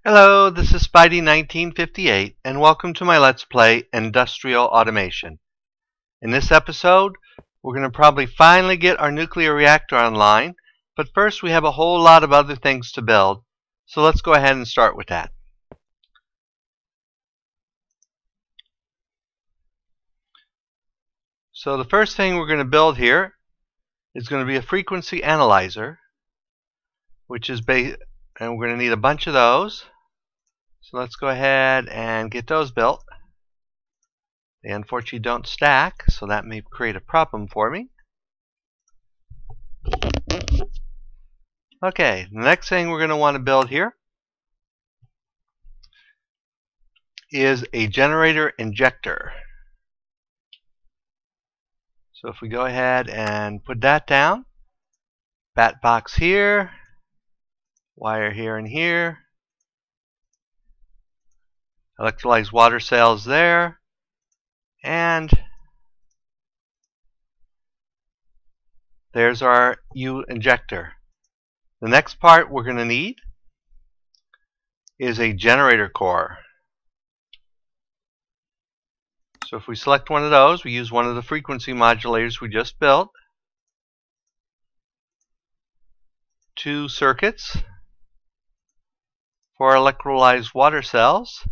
Hello, this is Spidey1958 and welcome to my Let's Play Industrial Automation. In this episode, we're going to probably finally get our nuclear reactor online, but first we have a whole lot of other things to build, so let's go ahead and start with that. So the first thing we're going to build here is going to be a frequency analyzer, which is and we're going to need a bunch of those. So let's go ahead and get those built. They unfortunately don't stack, so that may create a problem for me. Okay, the next thing we're going to want to build here is a generator injector. So if we go ahead and put that down, bat box here, wire here and here, electrolyzed water cells there, and there's our U injector. The next part we're going to need is a generator core. So if we select one of those, we use one of the frequency modulators we just built. 2 circuits, 4 electrolyzed water cells,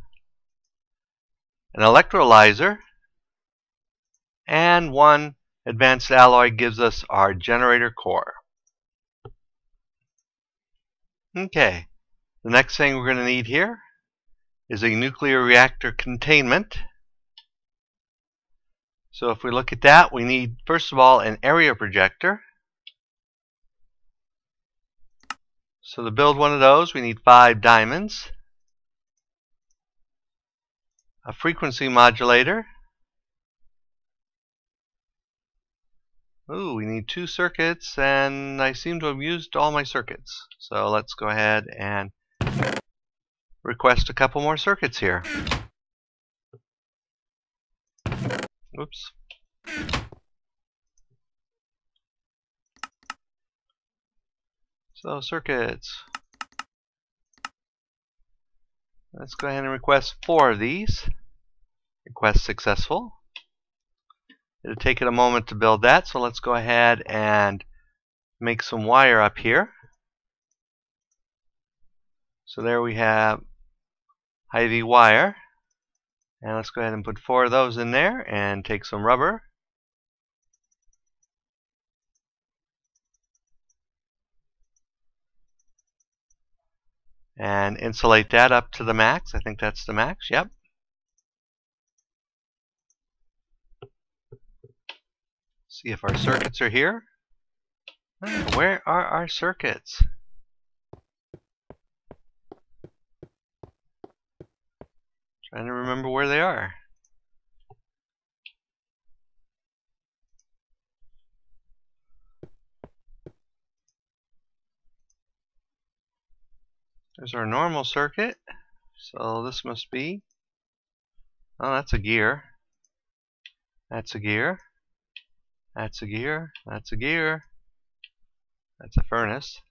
an electrolyzer, and 1 advanced alloy gives us our generator core. Okay, the next thing we're going to need here is a nuclear reactor containment. So if we look at that, we need first of all an area projector. So to build one of those, we need 5 diamonds, a frequency modulator. Ooh, we need 2 circuits, and I seem to have used all my circuits. So let's go ahead and request a couple more circuits here. Oops. So circuits. Let's go ahead and request 4 of these. Request successful. It'll take it a moment to build that, so let's go ahead and make some wire up here. So there we have high-V wire. And let's go ahead and put 4 of those in there and take some rubber. And insulate that up to the max. I think that's the max, yep. See if our circuits are here. Where are our circuits? Trying to remember where they are. There's our normal circuit. So this must be, oh, that's a gear. That's a gear. That's a gear. That's a gear. That's a furnace.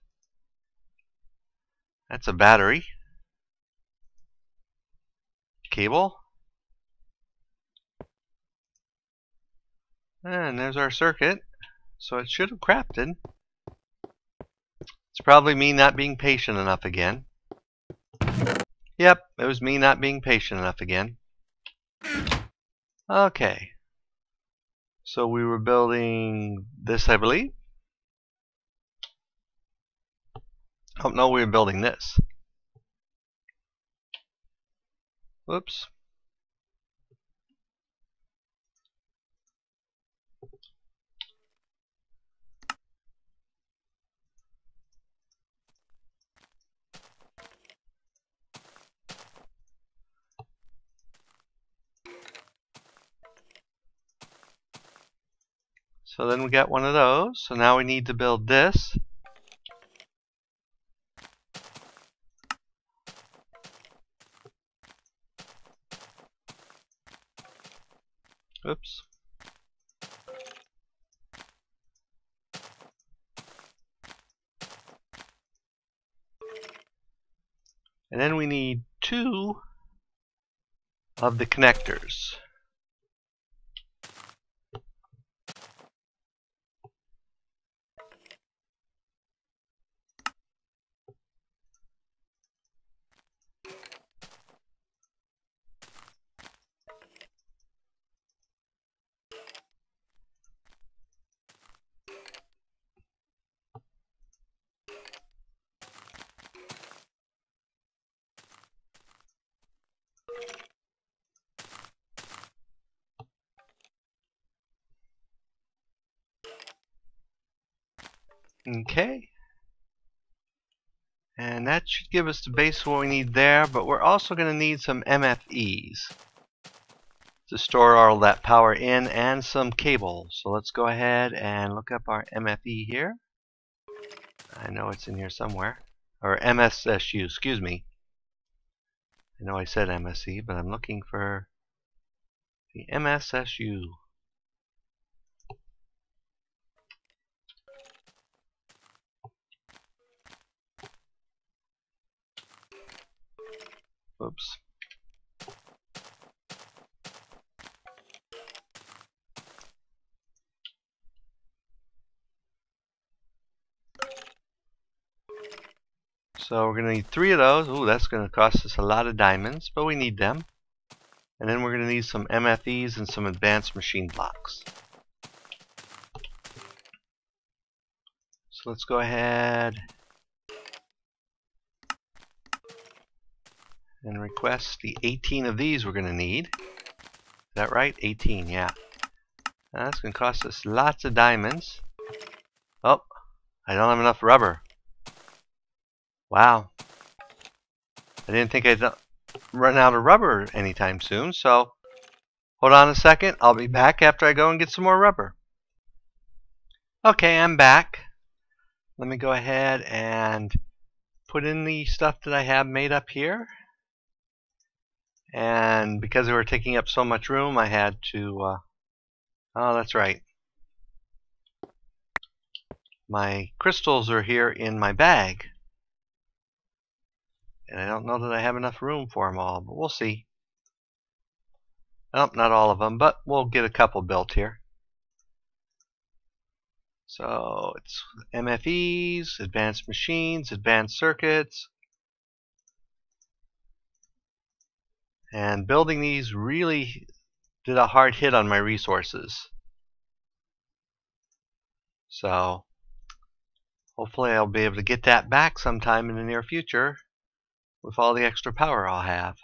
That's a battery. Cable. And there's our circuit. So it should have crafted. It's probably me not being patient enough again. Yep, it was me not being patient enough again. Okay. So we were building this, I believe. Oh, no, we were building this. Whoops. So then we got one of those. So now we need to build this. Oops. And then we need 2 of the connectors. Okay. And that should give us the base of what we need there, but we're also going to need some MFEs to store all that power in, and some cables. So let's go ahead and look up our MFE here. I know it's in here somewhere. Or MSSU, excuse me. I know I said MSE, but I'm looking for the MSSU. Oops. So we're going to need 3 of those. Ooh, that's going to cost us a lot of diamonds, but we need them. And then we're going to need some MFEs and some advanced machine blocks. So let's go ahead and request the 18 of these we're going to need. Is that right? 18, yeah. Now that's going to cost us lots of diamonds. Oh, I don't have enough rubber. Wow. I didn't think I'd run out of rubber anytime soon, so hold on a second. I'll be back after I go and get some more rubber. Okay, I'm back. Let me go ahead and put in the stuff that I have made up here. And because they were taking up so much room, I had to... oh, that's right. My crystals are here in my bag. And I don't know that I have enough room for them all, but we'll see. Nope, not all of them, but we'll get a couple built here. So it's MFEs, advanced machines, advanced circuits. And building these really did a hard hit on my resources. So hopefully I'll be able to get that back sometime in the near future with all the extra power I'll have.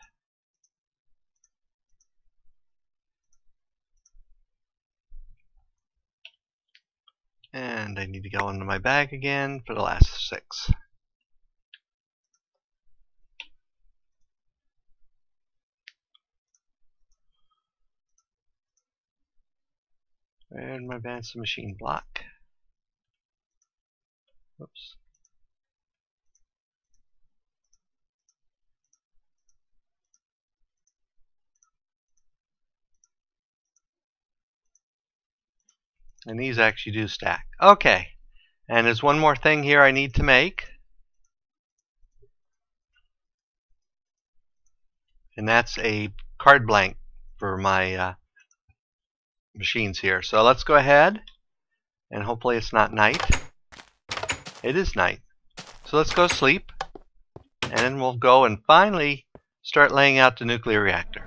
And I need to go into my bag again for the last 6. And my advanced machine block. Oops. And these actually do stack. Okay. And there's one more thing here I need to make. And that's a card blank for my machines here. So let's go ahead. And hopefully it's not night. It is night. So let's go sleep. And then we'll go and finally start laying out the nuclear reactor.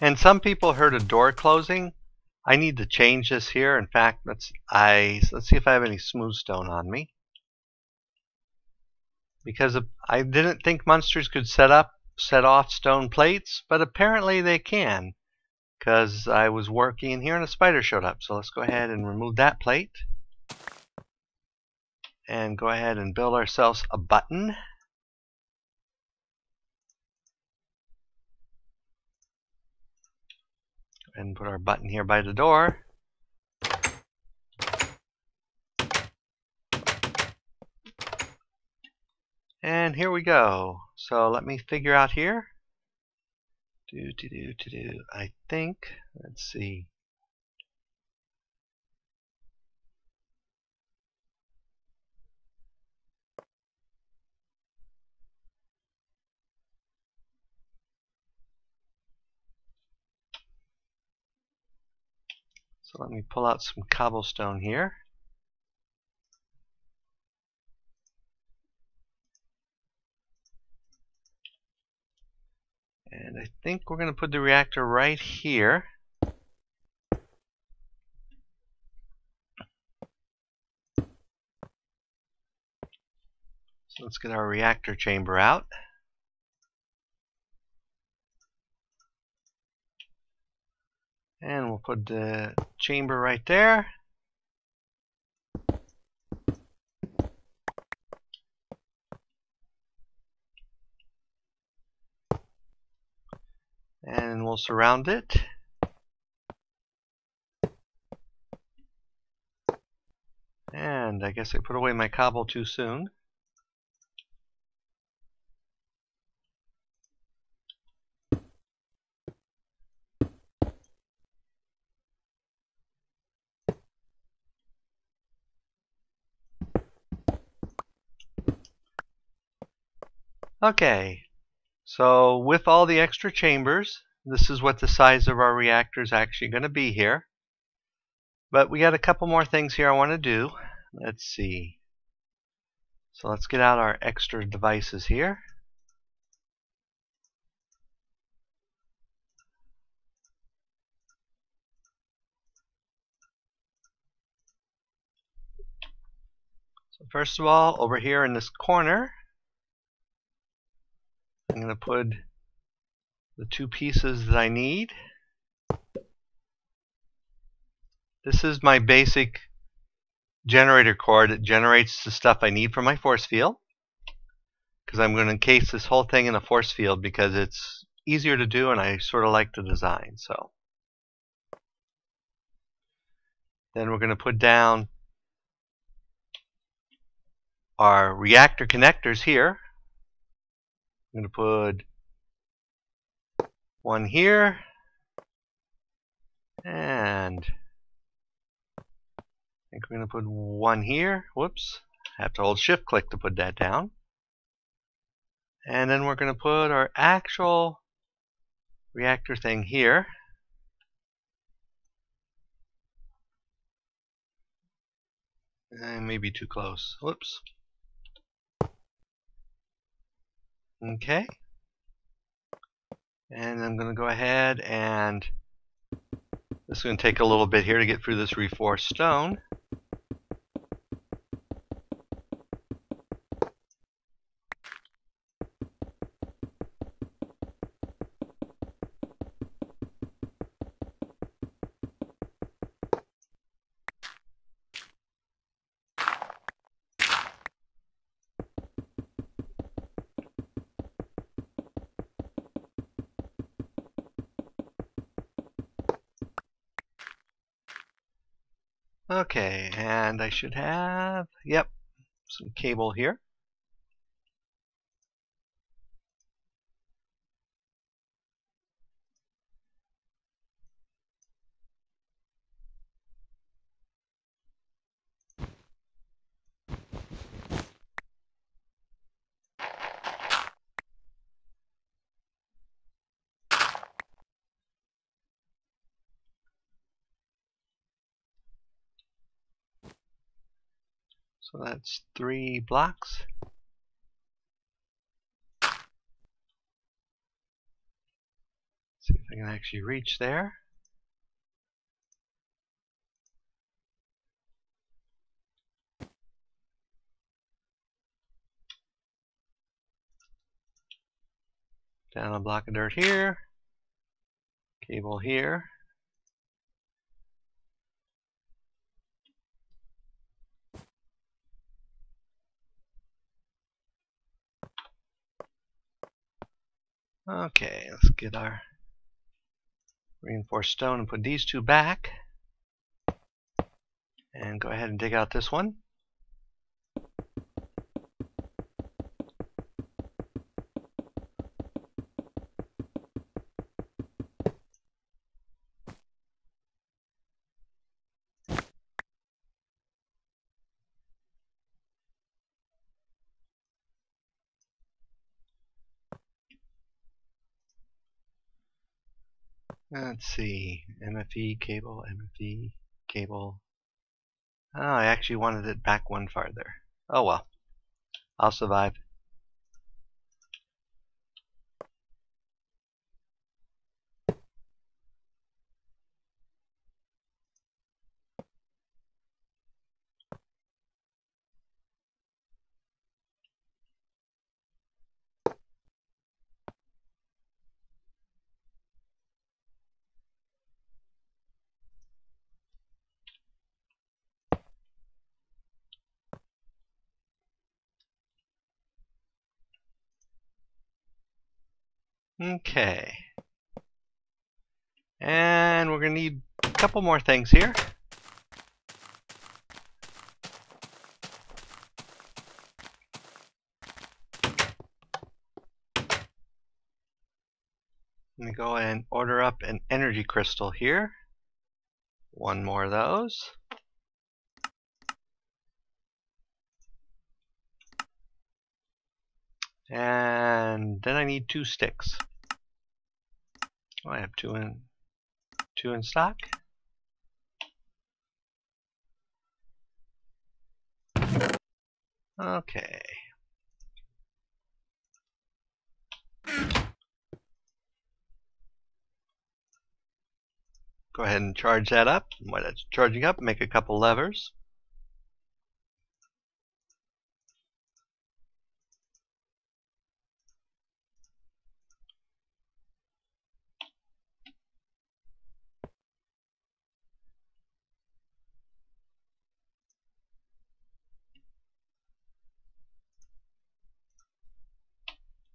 And some people heard a door closing. I need to change this here. In fact, let's see if I have any smooth stone on me. Because I didn't think monsters could set off stone plates, but apparently they can. Because I was working in here and a spider showed up. So let's go ahead and remove that plate. And go ahead and build ourselves a button. and put our button here by the door. And here we go. So let me figure out here. I think, let's see. So let me pull out some cobblestone here. And I think we're going to put the reactor right here. So let's get our reactor chamber out. And we'll put the chamber right there. And we'll surround it. And I guess I put away my cobble too soon. Okay, so with all the extra chambers, this is what the size of our reactor is actually going to be here. But we got a couple more things here I want to do. Let's see. So let's get out our extra devices here. So first of all, over here in this corner, I'm going to put the two pieces that I need. This is my basic generator cord. It generates the stuff I need for my force field, because I'm going to encase this whole thing in a force field because it's easier to do and I sort of like the design. So then we're going to put down our reactor connectors here. I'm going to put one here, and I think we're going to put one here. Whoops, I have to hold shift click to put that down. And then we're going to put our actual reactor thing here. And maybe too close. Whoops. Okay. And I'm going to go ahead and this is going to take a little bit here to get through this reinforced stone. Okay, and I should have, yep, some cable here. So that's 3 blocks. See if I can actually reach there. Down a block of dirt here. Cable here. Okay, let's get our reinforced stone and put these two back. And go ahead and dig out this one. Let's see, MFE cable, MFE cable. Oh, I actually wanted it back one farther. Oh well, I'll survive. Okay. And we're going to need a couple more things here. Let me go and order up an energy crystal here. One more of those. And then I need 2 sticks. Oh, I have two in stock. Okay. Go ahead and charge that up. While that's charging up, make a couple levers.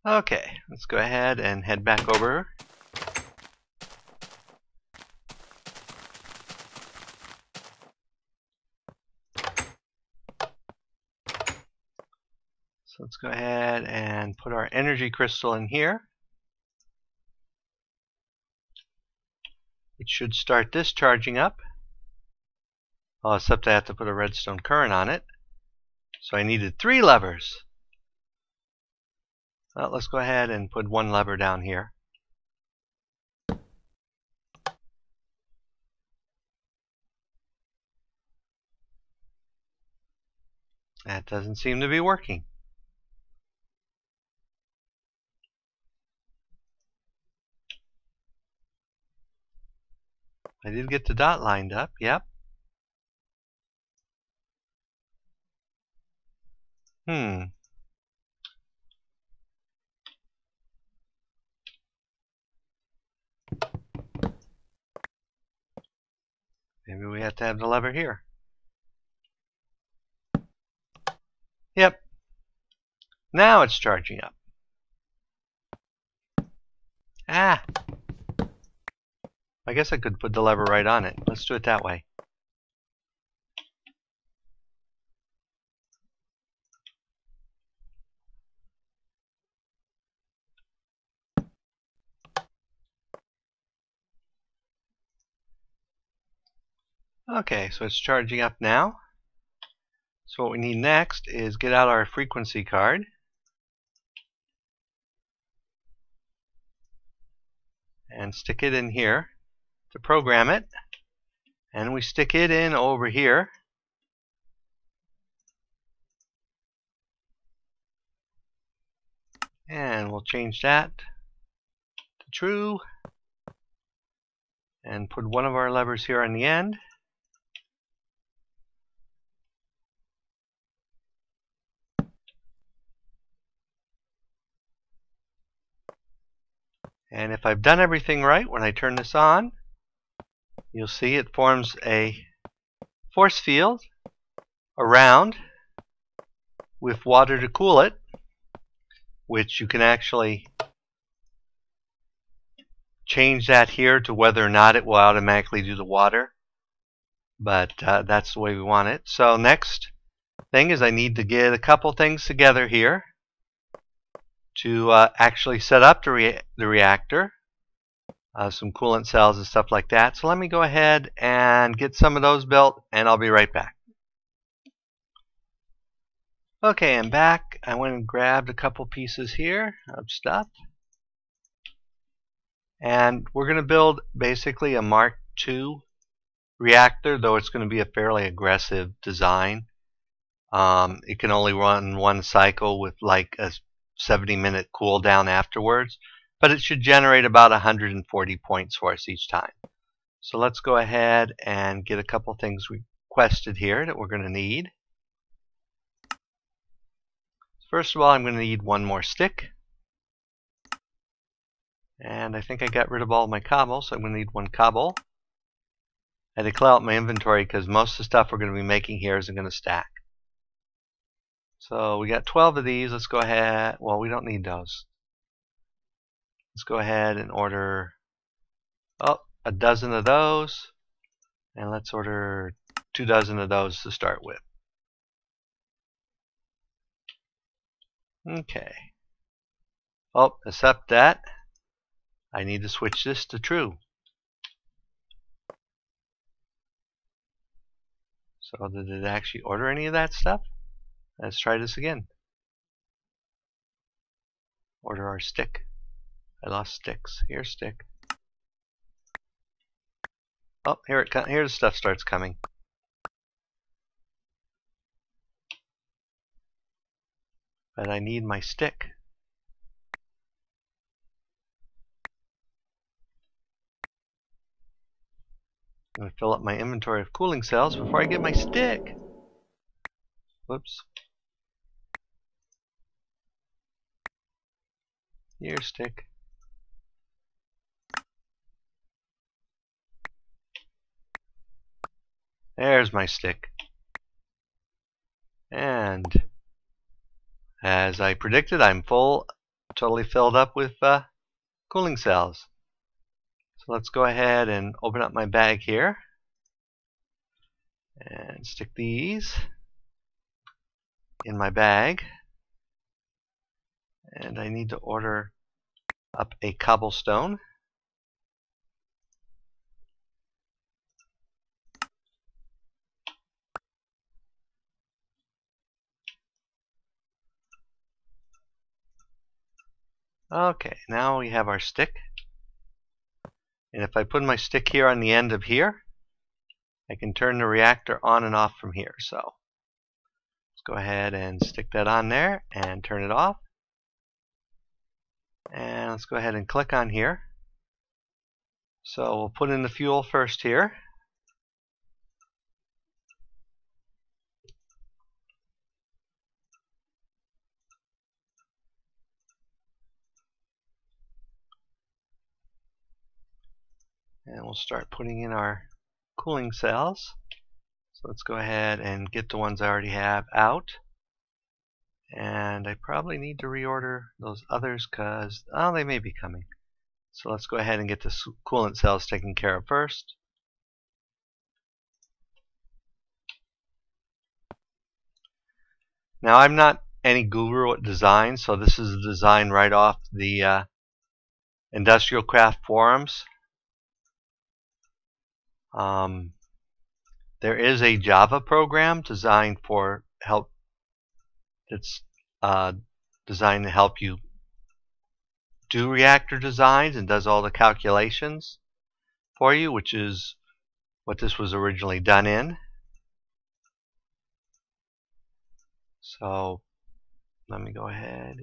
Okay, let's go ahead and head back over. So let's go ahead and put our energy crystal in here. It should start this charging up. Oh, except I have to put a redstone current on it. So I needed 3 levers. Well, let's go ahead and put 1 lever down here. That doesn't seem to be working. I did get the dot lined up, yep. Maybe we have to have the lever here. Yep. Now it's charging up. Ah! I guess I could put the lever right on it. Let's do it that way. Okay, so it's charging up now. So what we need next is get out our frequency card. And stick it in here to program it. And we stick it in over here. And we'll change that to true. And put one of our levers here on the end. And if I've done everything right, when I turn this on, you'll see it forms a force field around with water to cool it, which you can actually change that here to whether or not it will automatically do the water, but that's the way we want it. So next thing is I need to get a couple things together here to actually set up the reactor, some coolant cells and stuff like that. So let me go ahead and get some of those built, and I'll be right back. Okay, I'm back. I went and grabbed a couple pieces here of stuff, and we're going to build basically a Mark II reactor, though it's going to be a fairly aggressive design. It can only run one cycle with like a 70-minute cooldown afterwards, but it should generate about 140 points for us each time. So let's go ahead and get a couple things requested here that we're going to need. First of all, I'm going to need one more stick, and I think I got rid of all of my cobble, so I'm going to need one cobble. I had to clear out my inventory because most of the stuff we're going to be making here isn't going to stack. So we got 12 of these. Let's go ahead. Well, we don't need those. Let's go ahead and order a dozen of those, and let's order 2 dozen of those to start with. Okay. Oh, except that I need to switch this to true. So did it actually order any of that stuff? Let's try this again. Order our stick. I lost sticks. Here's stick. Oh, here the stuff starts coming. But I need my stick. I'm going to fill up my inventory of cooling cells before I get my stick. Whoops. Here's stick. There's my stick. And as I predicted, I'm totally filled up with cooling cells. So let's go ahead and open up my bag here and stick these in my bag. And I need to order up a cobblestone. Okay, now we have our stick. And if I put my stick here on the end of here, I can turn the reactor on and off from here. So let's go ahead and stick that on there and turn it off. And let's go ahead and click on here. So we'll put in the fuel first here. And we'll start putting in our cooling cells. So let's go ahead and get the ones I already have out. And I probably need to reorder those others because, oh, they may be coming. So let's go ahead and get the coolant cells taken care of first. Now, I'm not any guru at design, so this is a design right off the Industrial Craft forums. There is a Java program designed for help. It's designed to help you do reactor designs and does all the calculations for you, which is what this was originally done in. So let me go ahead.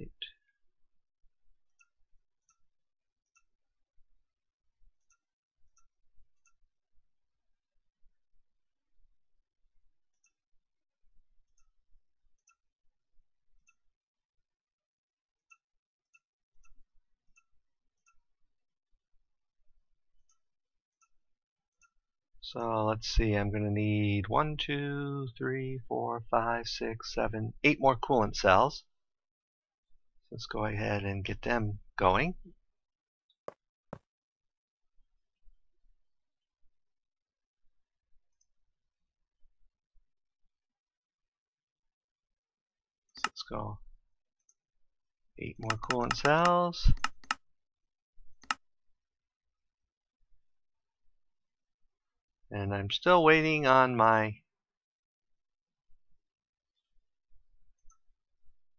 So let's see, I'm going to need 1, 2, 3, 4, 5, 6, 7, 8 more coolant cells. Let's go ahead and get them going. So let's go 8 more coolant cells. And I'm still waiting on my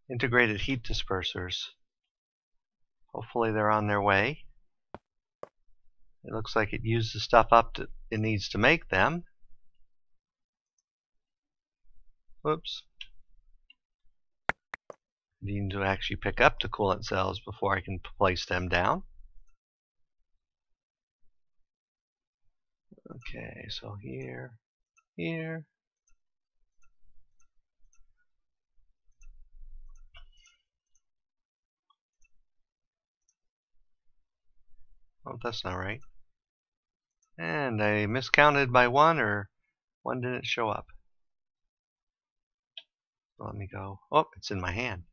integrated heat dispersers. Hopefully they're on their way. It looks like it used the stuff up that it needs to make them. Whoops. I need to actually pick up the coolant cells before I can place them down. Okay, so here, here. Oh, that's not right. And I miscounted by 1, or 1 didn't show up. So let me go. Oh, it's in my hand.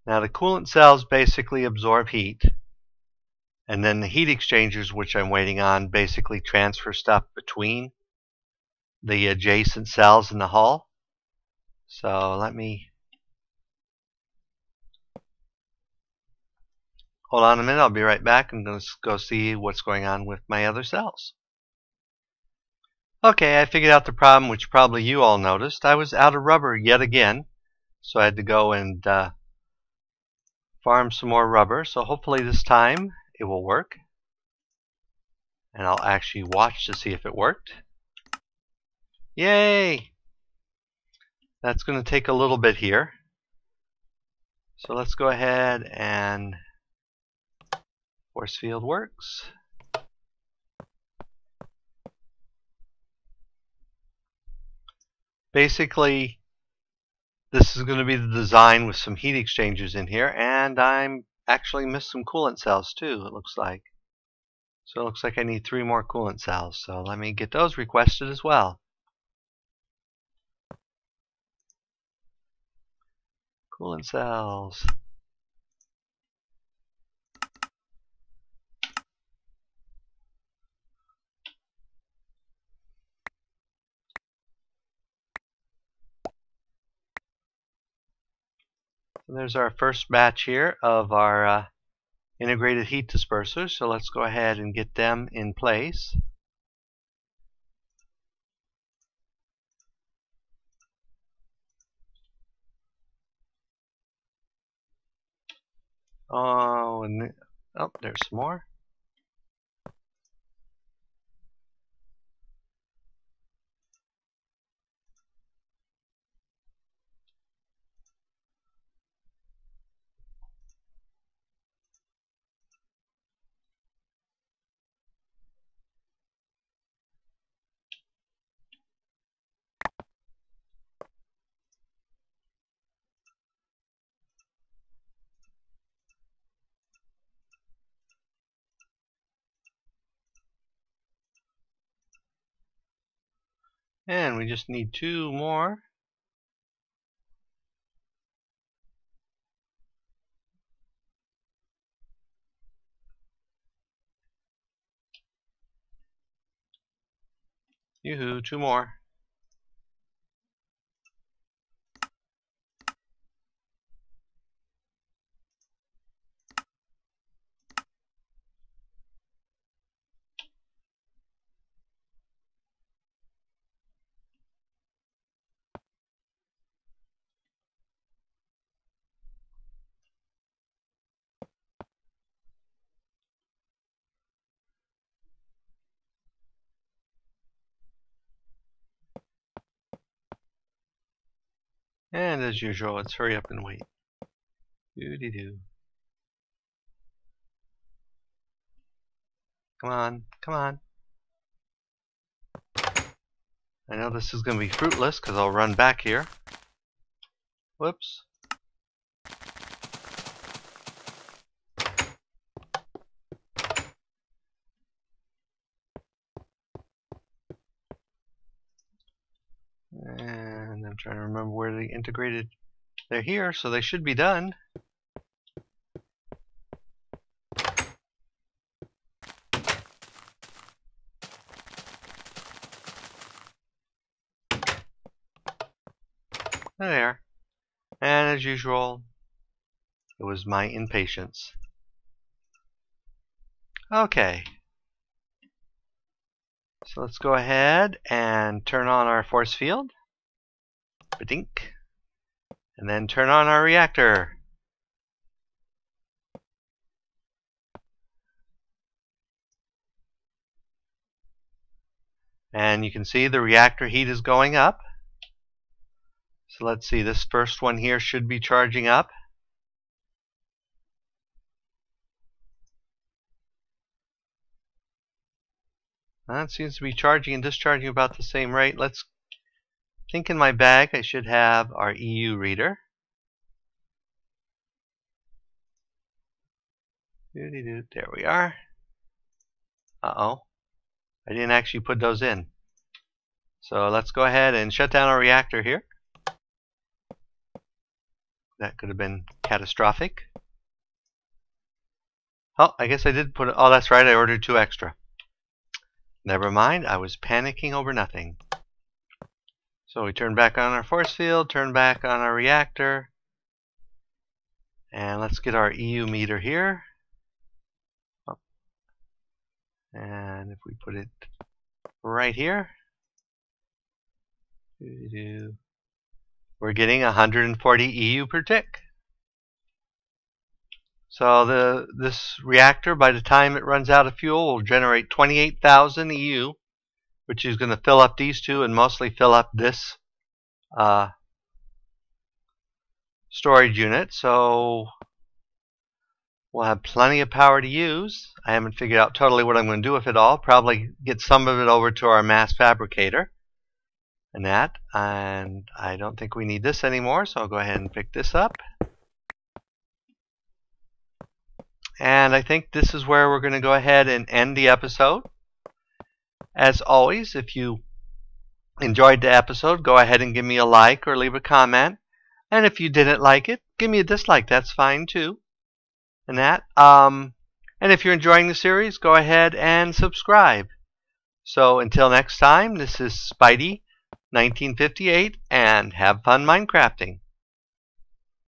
Now the coolant cells basically absorb heat, and then the heat exchangers, which I'm waiting on, basically transfer stuff between the adjacent cells in the hull. So let me hold on a minute. I'll be right back. I'm going to go see what's going on with my other cells. Okay, I figured out the problem, which probably you all noticed. I was out of rubber yet again, so I had to go and farm some more rubber. So hopefully this time it will work, and I'll actually watch to see if it worked. Yay! That's going to take a little bit here. So let's go ahead and force field works. Basically, this is going to be the design with some heat exchangers in here, and I'm actually missed some coolant cells too, it looks like. So it looks like I need 3 more coolant cells. So let me get those requested as well. Coolant cells. So there's our first batch here of our integrated heat dispersers. So let's go ahead and get them in place. Oh, and oh, there's some more. And we just need 2 more. Yoo-hoo, 2 more. And as usual, let's hurry up and wait. Doo-dee-doo. Come on, come on. I know this is going to be fruitless because I'll run back here. Whoops. And I'm trying to remember where they integrated. They're here, so they should be done. There. And as usual, it was my impatience. Okay. So let's go ahead and turn on our force field. Ba-dink. And then turn on our reactor. And you can see the reactor heat is going up. So let's see, this first one here should be charging up. It seems to be charging and discharging about the same rate. Let's think in my bag I should have our EU reader. There we are. Uh-oh. I didn't actually put those in. So let's go ahead and shut down our reactor here. That could have been catastrophic. Oh, I guess I did put it. Oh, that's right. I ordered 2 extra. Never mind. I was panicking over nothing. So we turn back on our force field, turn back on our reactor. And let's get our EU meter here. Oh. And if we put it right here, we're getting 140 EU per tick. So this reactor, by the time it runs out of fuel, will generate 28,000 EU, which is going to fill up these two and mostly fill up this storage unit. So we'll have plenty of power to use. I haven't figured out totally what I'm going to do with it all. Probably get some of it over to our mass fabricator. And I don't think we need this anymore, so I'll go ahead and pick this up. And I think this is where we're going to go ahead and end the episode. As always, if you enjoyed the episode, go ahead and give me a like or leave a comment. And if you didn't like it, give me a dislike. That's fine too. And if you're enjoying the series, go ahead and subscribe. So until next time, this is Spidey 1958, and have fun Minecrafting.